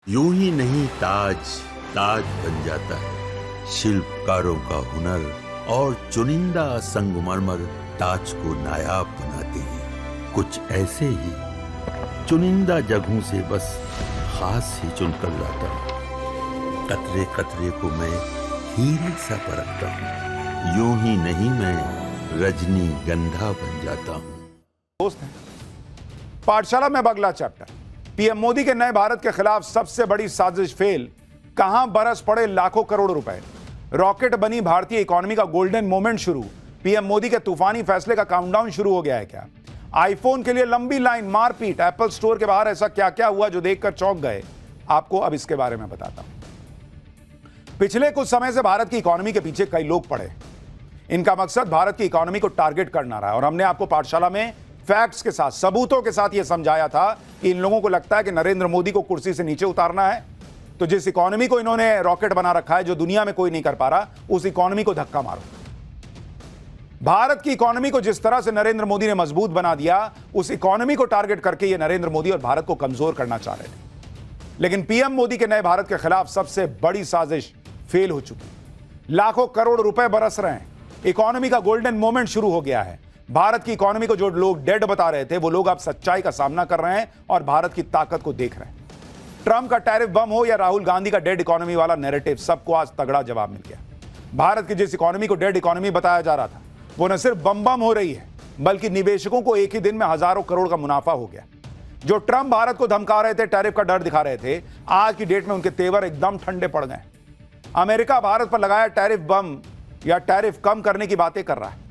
यूं ही नहीं ताज ताज बन जाता है। शिल्पकारों का हुनर और चुनिंदा संगमरमर ताज को नायाब बनाते हैं। कुछ ऐसे ही चुनिंदा जगहों से बस खास ही चुनकर लाता हूँ। कतरे कतरे को मैं हीरे सा परखता हूँ। यूं ही नहीं मैं रजनी गंधा बन जाता हूँ। दोस्त हैं पाठशाला में अगला चैप्टर। पीएम मोदी के नए भारत के खिलाफ सबसे बड़ी साजिश फेल। कहां बरस पड़े लाखों करोड़ रुपए। रॉकेट बनी भारतीय इकोनॉमी का गोल्डन मोमेंट शुरू। पीएम मोदी के तूफानी फैसले का काउंटडाउन शुरू हो गया है क्या? आईफोन के लिए लंबी लाइन, मारपीट, एप्पल स्टोर के बाहर ऐसा क्या क्या हुआ जो देखकर चौंक गए? आपको अब इसके बारे में बताता हूं। पिछले कुछ समय से भारत की इकोनॉमी के पीछे कई लोग पड़े। इनका मकसद भारत की इकोनॉमी को टारगेट करना रहा है और हमने आपको पाठशाला में फैक्ट्स के साथ, सबूतों के साथ यह समझाया था कि इन लोगों को लगता है कि नरेंद्र मोदी को कुर्सी से नीचे उतारना है, तो जिस इकोनॉमी को इन्होंने रॉकेट बना रखा है, जो दुनिया में कोई नहीं कर पा रहा, उस इकोनॉमी को धक्का मारो। भारत की इकोनॉमी को जिस तरह से नरेंद्र मोदी ने मजबूत बना दिया, उस इकोनॉमी को टारगेट करके ये नरेंद्र मोदी और भारत को कमजोर करना चाह रहे थे। लेकिन पीएम मोदी के नए भारत के खिलाफ सबसे बड़ी साजिश फेल हो चुकी। लाखों करोड़ रुपए बरस रहे हैं। इकोनॉमी का गोल्डन मोमेंट शुरू हो गया है। भारत की इकोनॉमी को जो लोग डेड बता रहे थे, वो लोग अब सच्चाई का सामना कर रहे हैं और भारत की ताकत को देख रहे हैं। ट्रंप का टैरिफ बम हो या राहुल गांधी का डेड इकोनॉमी वाला नैरेटिव, सबको आज तगड़ा जवाब मिल गया। भारत की जिस इकोनॉमी को डेड इकोनॉमी बताया जा रहा था, वो न सिर्फ बम बम हो रही है, बल्कि निवेशकों को एक ही दिन में हजारों करोड़ का मुनाफा हो गया। जो ट्रंप भारत को धमका रहे थे, टैरिफ का डर दिखा रहे थे, आज की डेट में उनके तेवर एकदम ठंडे पड़ गए। अमेरिका भारत पर लगाया टैरिफ बम या टैरिफ कम करने की बातें कर रहा है।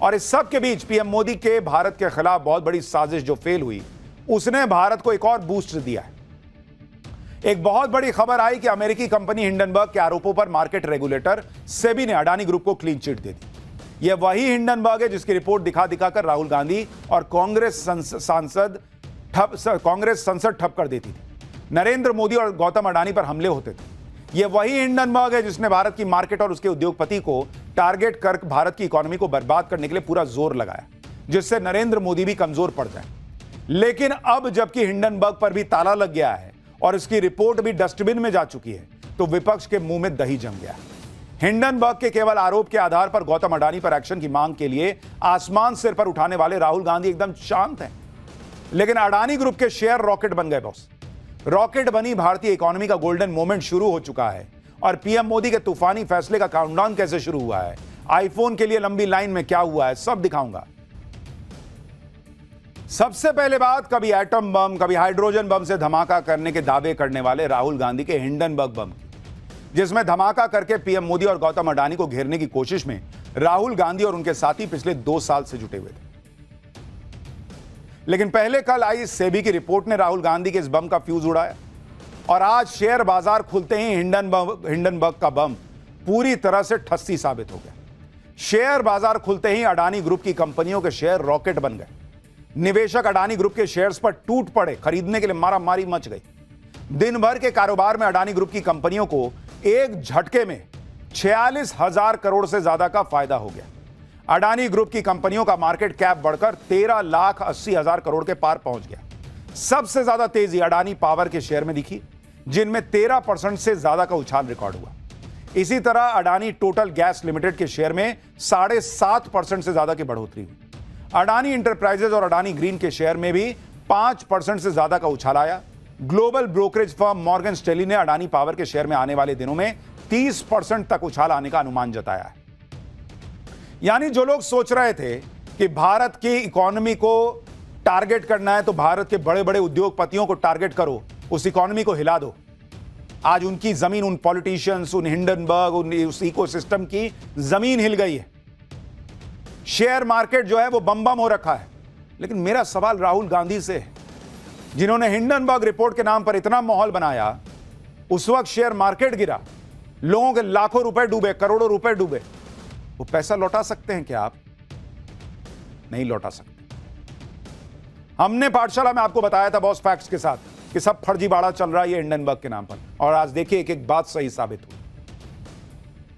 और इस सब के बीच पीएम मोदी के भारत के खिलाफ बहुत बड़ी साजिश जो फेल हुई, उसने भारत को एक और बूस्ट दिया है। एक बहुत बड़ी खबर आई कि अमेरिकी कंपनी हिंडनबर्ग के आरोपों पर मार्केट रेगुलेटर सेबी ने अडानी ग्रुप को क्लीन चिट दे दी। यह वही हिंडनबर्ग है जिसकी रिपोर्ट दिखा दिखाकर राहुल गांधी और कांग्रेस संसद ठप कर देती थी। नरेंद्र मोदी और गौतम अडानी पर हमले होते थे। यह वही हिंडनबर्ग है जिसने भारत की मार्केट और उसके उद्योगपति को टारगेट कर भारत की इकोनॉमी को बर्बाद करने के लिए पूरा जोर लगाया, जिससे नरेंद्र मोदी भी कमजोर पड़ जाए। लेकिन अब जबकि हिंडनबर्ग पर भी ताला लग गया है और इसकी रिपोर्ट भी डस्टबिन में जा चुकी है, तो विपक्ष के मुंह में दही जम गया। हिंडनबर्ग के केवल आरोप के आधार पर गौतम अडानी पर एक्शन की मांग के लिए आसमान सिर पर उठाने वाले राहुल गांधी एकदम शांत हैं। लेकिन अडानी ग्रुप के शेयर रॉकेट बन गए बॉस। रॉकेट बनी भारतीय इकोनॉमी का गोल्डन मोमेंट शुरू हो चुका है और पीएम मोदी के तूफानी फैसले का काउंटडाउन कैसे शुरू हुआ है, आईफोन के लिए लंबी लाइन में क्या हुआ है, सब दिखाऊंगा। सबसे पहले बात, कभी एटम बम, कभी हाइड्रोजन बम से धमाका करने के दावे करने वाले राहुल गांधी के हिंडनबर्ग बम की, जिसमें धमाका करके पीएम मोदी और गौतम अडानी को घेरने की कोशिश में राहुल गांधी और उनके साथी पिछले 2 साल से जुटे हुए थे। लेकिन पहले कल आई सेबी की रिपोर्ट ने राहुल गांधी के इस बम का फ्यूज उड़ाया और आज शेयर बाजार खुलते ही हिंडनबर्ग का बम पूरी तरह से ठस्सी साबित हो गया। शेयर बाजार खुलते ही अडानी ग्रुप की कंपनियों के शेयर रॉकेट बन गए। निवेशक अडानी ग्रुप के शेयर्स पर टूट पड़े, खरीदने के लिए मारामारी मच गई। दिन भर के कारोबार में अडानी ग्रुप की कंपनियों को एक झटके में 46,000 करोड़ से ज्यादा का फायदा हो गया। अडानी ग्रुप की कंपनियों का मार्केट कैप बढ़कर 13,80,000 करोड़ के पार पहुंच गया। सबसे ज्यादा तेजी अडानी पावर के शेयर में दिखी, जिनमें 13% से ज्यादा का उछाल रिकॉर्ड हुआ। इसी तरह अडानी टोटल गैस लिमिटेड के शेयर में 7.5% से ज्यादा की बढ़ोतरी हुई। अडानी इंटरप्राइजेज और अडानी ग्रीन के शेयर में भी 5% से ज्यादा का उछाल आया। Global brokerage firm Morgan Stanley ने अडानी पावर के शेयर में आने वाले दिनों में 30% तक उछाल आने का अनुमान जताया है। यानी जो लोग सोच रहे थे कि भारत की इकोनॉमी को टारगेट करना है तो भारत के बड़े बड़े उद्योगपतियों को टारगेट करो, उस इकोनॉमी को हिला दो, आज उनकी जमीन, उन पॉलिटिशियंस, उन हिंडनबर्ग, उस इकोसिस्टम की जमीन हिल गई है। शेयर मार्केट जो है वो बम बम हो रखा है। लेकिन मेरा सवाल राहुल गांधी से है, जिन्होंने हिंडनबर्ग रिपोर्ट के नाम पर इतना माहौल बनाया, उस वक्त शेयर मार्केट गिरा, लोगों के लाखों रुपए डूबे, करोड़ों रुपए डूबे। वो पैसा लौटा सकते हैं क्या आप? नहीं लौटा सकते। हमने पाठशाला में आपको बताया था बॉस फैक्ट्स के साथ कि सब फर्जीवाड़ा चल रहा है ये हिंडनबर्ग के नाम पर, और आज देखिए एक एक बात सही साबित हुई।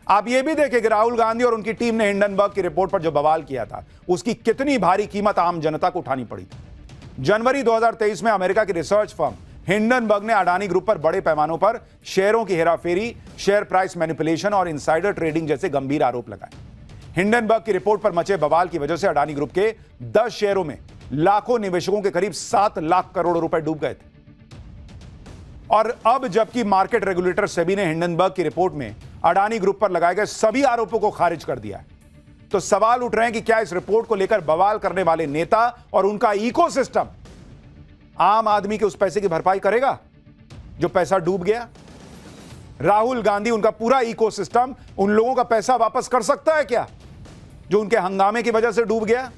आप ये भी देखें कि राहुल गांधी और उनकी टीम ने हिंडनबर्ग की रिपोर्ट पर जो बवाल किया था, उसकी कितनी भारी कीमत आम जनता को उठानी पड़ी थी। जनवरी 2023 में अमेरिका की रिसर्च फर्म हिंडनबर्ग ने अडानी ग्रुप पर बड़े पैमानों पर शेयरों की हेराफेरी, शेयर प्राइस मैनिपुलेशन और इनसाइडर ट्रेडिंग जैसे गंभीर आरोप लगाए। हिंडनबर्ग की रिपोर्ट पर मचे बवाल की वजह से अडानी ग्रुप के 10 शेयरों में लाखों निवेशकों के करीब 7 लाख करोड़ रुपए डूब गए थे। और अब जबकि मार्केट रेगुलेटर सेबी ने हिंडनबर्ग की रिपोर्ट में अडानी ग्रुप पर लगाए गए सभी आरोपों को खारिज कर दिया है, तो सवाल उठ रहे हैं कि क्या इस रिपोर्ट को लेकर बवाल करने वाले नेता और उनका इकोसिस्टम आम आदमी के उस पैसे की भरपाई करेगा जो पैसा डूब गया? राहुल गांधी, उनका पूरा इकोसिस्टम उन लोगों का पैसा वापस कर सकता है क्या जो उनके हंगामे की वजह से डूब गया?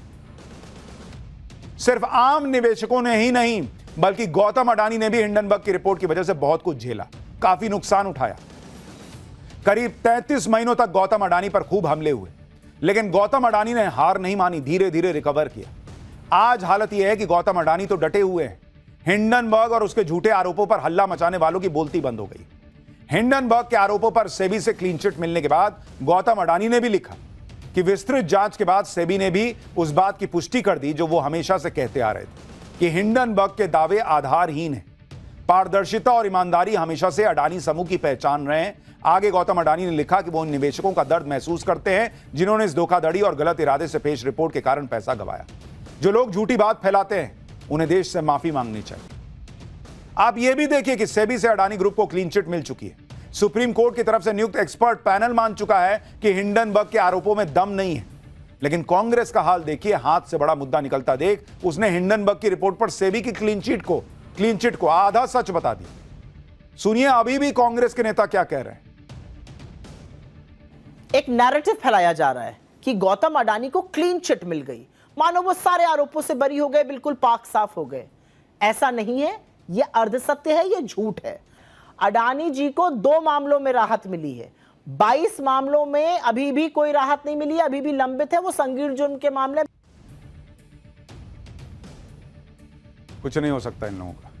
सिर्फ आम निवेशकों ने ही नहीं बल्कि गौतम अडानी ने भी हिंडनबर्ग की रिपोर्ट की वजह से बहुत कुछ झेला, काफी नुकसान उठाया। करीब 33 महीनों तक गौतम अडानी पर खूब हमले हुए, लेकिन गौतम अडानी ने हार नहीं मानी, धीरे धीरे रिकवर किया। आज हालत यह है कि गौतम अडानी तो डटे हुए हैं। हिंडनबर्ग और उसके झूठे आरोपों पर हल्ला मचाने वालों की बोलती बंद हो गई। हिंडनबर्ग के आरोपों पर सेबी से क्लीन चिट मिलने के बाद गौतम अडानी ने भी लिखा कि विस्तृत जांच के बाद सेबी ने भी उस बात की पुष्टि कर दी जो वो हमेशा से कहते आ रहे थे कि हिंडनबर्ग के दावे आधारहीन हैं। पारदर्शिता और ईमानदारी हमेशा से अडानी समूह की पहचान रहे हैं। आगे गौतम अडानी ने लिखा कि वो उन निवेशकों का दर्द महसूस करते हैं जिन्होंने इस धोखाधड़ी और गलत इरादे से पेश रिपोर्ट के कारण पैसा गंवाया। जो लोग झूठी बात फैलाते हैं उन्हें देश से माफी मांगनी चाहिए। आप यह भी देखिए कि सेबी से अडानी ग्रुप को क्लीन चिट मिल चुकी है। सुप्रीम कोर्ट की तरफ से नियुक्त एक्सपर्ट पैनल मान चुका है कि हिंडनबर्ग के आरोपों में दम नहीं है। लेकिन कांग्रेस का हाल देखिए, हाथ से बड़ा मुद्दा निकलता देख उसने हिंडनबर्ग की रिपोर्ट पर सेबी की क्लीन चिट को आधा सच बता दिया। सुनिए अभी भी कांग्रेस के नेता क्या कह रहे हैं। एक नैरेटिव फैलाया जा रहा है कि गौतम अडानी को क्लीन चिट मिल गई, मानो वो सारे आरोपों से बरी हो गए, बिल्कुल पाक साफ हो गए। ऐसा नहीं है, ये अर्धसत्य है, ये झूठ है। अडानी जी को 2 मामलों में राहत मिली है, 22 मामलों में अभी भी कोई राहत नहीं मिली है, अभी भी लंबित है वो संगीन जुर्म के मामले। कुछ नहीं हो सकता इन लोगों का।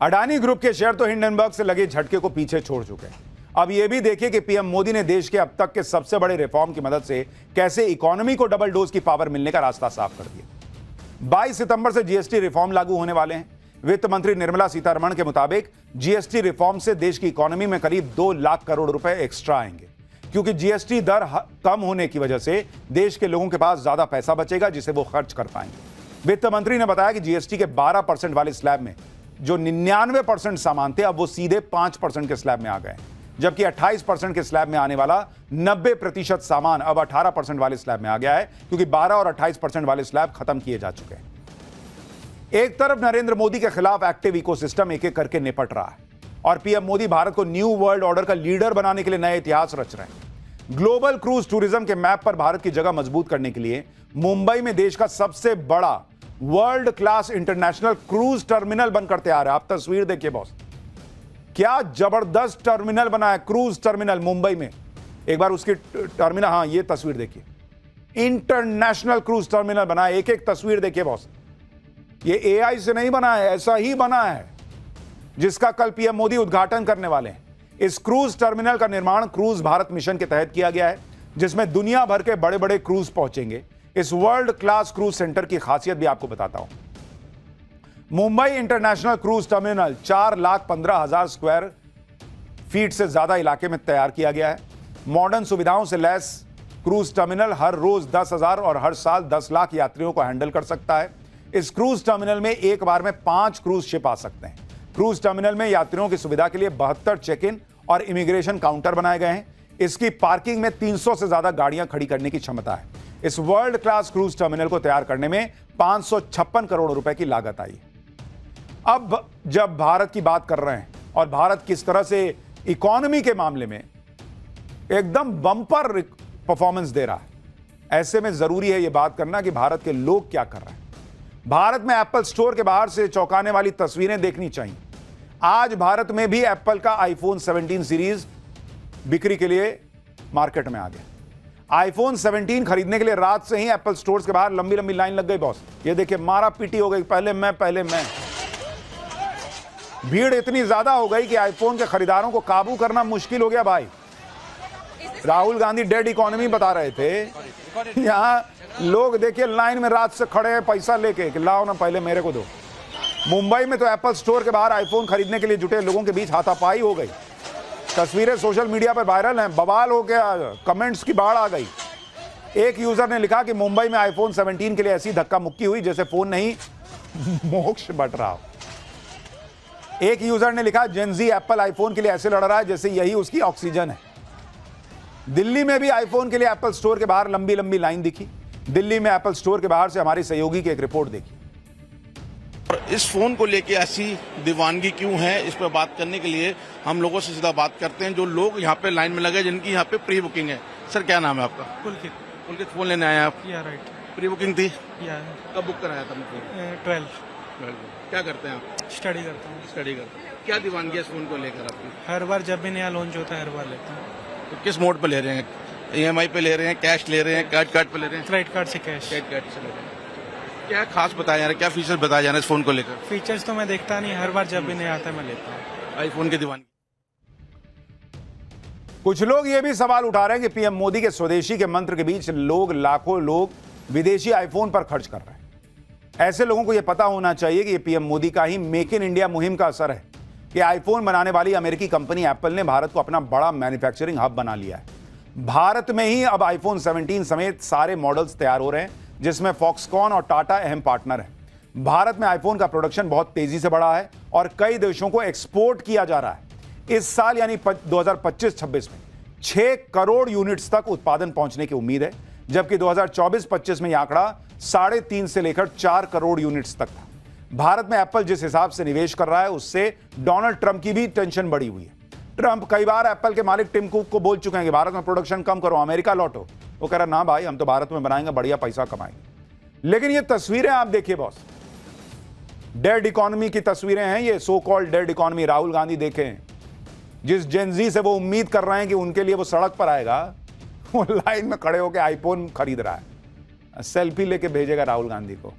अडानी ग्रुप के शेयर तो हिंडनबर्ग से लगे झटके को पीछे छोड़ चुके हैं। अब यह भी देखिए कि पीएम मोदी ने देश के अब तक के सबसे बड़े रिफॉर्म की मदद से कैसे इकोनॉमी को डबल डोज की पावर मिलने का रास्ता साफ कर दिया। 22 सितंबर से जीएसटी रिफॉर्म लागू होने वाले हैं। वित्त मंत्री निर्मला सीतारमण के मुताबिक जीएसटी रिफॉर्म से देश की इकोनॉमी में करीब 2 लाख करोड़ रुपए एक्स्ट्रा आएंगे, क्योंकि जीएसटी दर कम होने की वजह से देश के लोगों के पास ज्यादा पैसा बचेगा जिसे वो खर्च कर पाएंगे। वित्त मंत्री ने बताया कि जीएसटी के 12% वाले स्लैब में जो 99% सामान थे अब वो सीधे 5% के स्लैब में आ गए, जबकि 28% के स्लैब में आने वाला 90% सामान अब 18% वाले स्लैब में आ गया है, क्योंकि 12 और 28% वाले स्लैब खत्म किए जा चुके हैं। एक तरफ नरेंद्र मोदी के खिलाफ एक्टिव इकोसिस्टम एक एक करके निपट रहा है और पीएम मोदी भारत को न्यू वर्ल्ड ऑर्डर का लीडर बनाने के लिए नए इतिहास रच रहे हैं। ग्लोबल क्रूज टूरिज्म के मैप पर भारत की जगह मजबूत करने के लिए मुंबई में देश का सबसे बड़ा world class international cruise terminal बनकर तैयार है। आप तस्वीर देखिए बॉस, क्या जबरदस्त टर्मिनल बना है, क्रूज टर्मिनल मुंबई में। एक बार उसकी टर्मिनल, हाँ ये तस्वीर देखिए, इंटरनेशनल क्रूज टर्मिनल बना है। एक एक तस्वीर देखिए बॉस, ये एआई से नहीं बना है, ऐसा ही बना है, जिसका कल पीएम मोदी उद्घाटन करने वाले हैं। इस क्रूज टर्मिनल का निर्माण क्रूज भारत मिशन के तहत किया गया है, जिसमें दुनिया भर के बड़े बड़े क्रूज पहुंचेंगे। इस वर्ल्ड क्लास क्रूज सेंटर की खासियत भी आपको बताता हूं। Mumbai international cruise terminal 4,15,000 square feet से ज्यादा इलाके में तैयार किया गया है। मॉडर्न सुविधाओं से लैस क्रूज टर्मिनल हर रोज 10,000 और हर साल 10 लाख यात्रियों को हैंडल कर सकता है। इस क्रूज टर्मिनल में एक बार में 5 क्रूज शिप आ सकते हैं। क्रूज टर्मिनल में यात्रियों की सुविधा के लिए 72 चेक इन और इमिग्रेशन काउंटर बनाए गए हैं। इसकी पार्किंग में 300 से ज्यादा गाड़ियां खड़ी करने की क्षमता है। इस वर्ल्ड क्लास क्रूज टर्मिनल को तैयार करने में 556 करोड़ रुपए की लागत आई। अब जब भारत की बात कर रहे हैं और भारत किस तरह से इकोनॉमी के मामले में एकदम बम्पर परफॉर्मेंस दे रहा है, ऐसे में जरूरी है यह बात करना कि भारत के लोग क्या कर रहे हैं। भारत में एप्पल स्टोर के बाहर से चौंकाने वाली तस्वीरें देखनी चाहिए। आज भारत में भी एप्पल का आईफोन 17 सीरीज बिक्री के लिए मार्केट में आ गया। आईफोन 17 खरीदने के लिए रात से ही एप्पल स्टोर्स के बाहर लंबी लंबी लाइन लग गई बॉस। ये देखिए, मारा पीटी हो गई, पहले मैं। भीड़ इतनी ज्यादा हो गई कि आईफोन के खरीदारों को काबू करना मुश्किल हो गया भाई। राहुल गांधी डेड इकोनॉमी बता रहे थे, यहां लोग देखिए लाइन में रात से खड़े हैं पैसा लेके कि लाओ ना, पहले मेरे को दो। मुंबई में तो एप्पल स्टोर के बाहर आईफोन खरीदने के लिए जुटे लोगों के बीच हाथापाई हो गई। तस्वीरें सोशल मीडिया पर वायरल हैं, बवाल हो गया, कमेंट्स की बाढ़ आ गई। एक यूजर ने लिखा कि मुंबई में आईफोन 17 के लिए ऐसी धक्का मुक्की हुई जैसे फोन नहीं मोक्ष बट रहा हो। एक यूजर ने लिखा जेनजी एप्पल आईफोन के लिए ऐसे लड़ रहा है जैसे यही उसकी ऑक्सीजन है। दिल्ली में भी आईफोन के लिए एप्पल स्टोर के बाहर लंबी लंबी लाइन दिखी। दिल्ली में एप्पल स्टोर के बाहर से हमारी सहयोगी की एक रिपोर्ट देखी। इस फोन को लेके ऐसी दीवानगी क्यों है, इस पर बात करने के लिए हम लोगों से सीधा बात करते हैं जो लोग यहाँ पे लाइन में लगे, जिनकी यहाँ पे प्री बुकिंग है। सर क्या नाम है आपका? पुलकित। पुलकित, फोन लेने आए आप? या राइट। प्री बुकिंग थी? या कब बुक कराया था? 12 क्या करते हैं आप? स्टडी करता हूँ। स्टडी करते हैं। क्या दीवानगी है इस फोन को लेकर आपकी? हर बार जब भी नया लॉन्च होता है हर बार लेता हूँ। तो किस मोड पे ले रहे हैं? EMI पे ले रहे हैं, कैश ले रहे हैं, क्रेडिट कार्ड पे ले रहे हैं? क्रेडिट कार्ड से कैश। क्रेडिट कार्ड से ले रहे हैं। क्या खास बताया जा रहा है, क्या फीचर बताया जा रहा है इस फोन को लेकर? फीचर्स तो मैं देखता नहीं, हर बार जब भी नया आता है मैं लेता हूँ। आईफोन की दीवानगी। कुछ लोग ये भी सवाल उठा रहे हैं कि पीएम मोदी के स्वदेशी के मंत्र के बीच लाखों लोग विदेशी आईफोन पर खर्च कर रहे हैं। ऐसे लोगों को यह पता होना चाहिए कि यह पीएम मोदी का ही मेक इन इंडिया मुहिम का असर है कि आईफोन बनाने वाली अमेरिकी कंपनी एप्पल ने भारत को अपना बड़ा मैन्युफैक्चरिंग हब बना लिया है। भारत में ही अब आईफोन 17 समेत सारे मॉडल्स तैयार हो रहे हैं, जिसमें फॉक्सकॉन और टाटा अहम पार्टनर हैं। भारत में आईफोन का प्रोडक्शन बहुत तेजी से बढ़ा है और कई देशों को एक्सपोर्ट किया जा रहा है। इस साल यानी 2025-26 में 6 करोड़ यूनिट्स तक उत्पादन पहुंचने की उम्मीद है, जबकि 2024-25 में यह आंकड़ा 3.5 से लेकर 4 करोड़ यूनिट्स तक था। भारत में एप्पल जिस हिसाब से निवेश कर रहा है उससे डोनाल्ड ट्रंप की भी टेंशन बढ़ी हुई है। ट्रंप कई बार एप्पल के मालिक टिम कुक को बोल चुके हैं कि भारत में प्रोडक्शन कम करो, अमेरिका लौटो। वो कह रहा ना भाई, हम तो भारत में बनाएंगे, बढ़िया पैसा कमाएंगे। लेकिन ये तस्वीरें आप देखिए बॉस, डेड इकोनॉमी की तस्वीरें हैं ये, so called dead economy. Rahul Gandhi देखें, जिस जेनजी से वो उम्मीद कर रहे हैं कि उनके लिए वो सड़क पर आएगा, वो लाइन में खड़े होकर आईफोन खरीद रहा है, सेल्फी लेके भेजेगा राहुल गांधी को।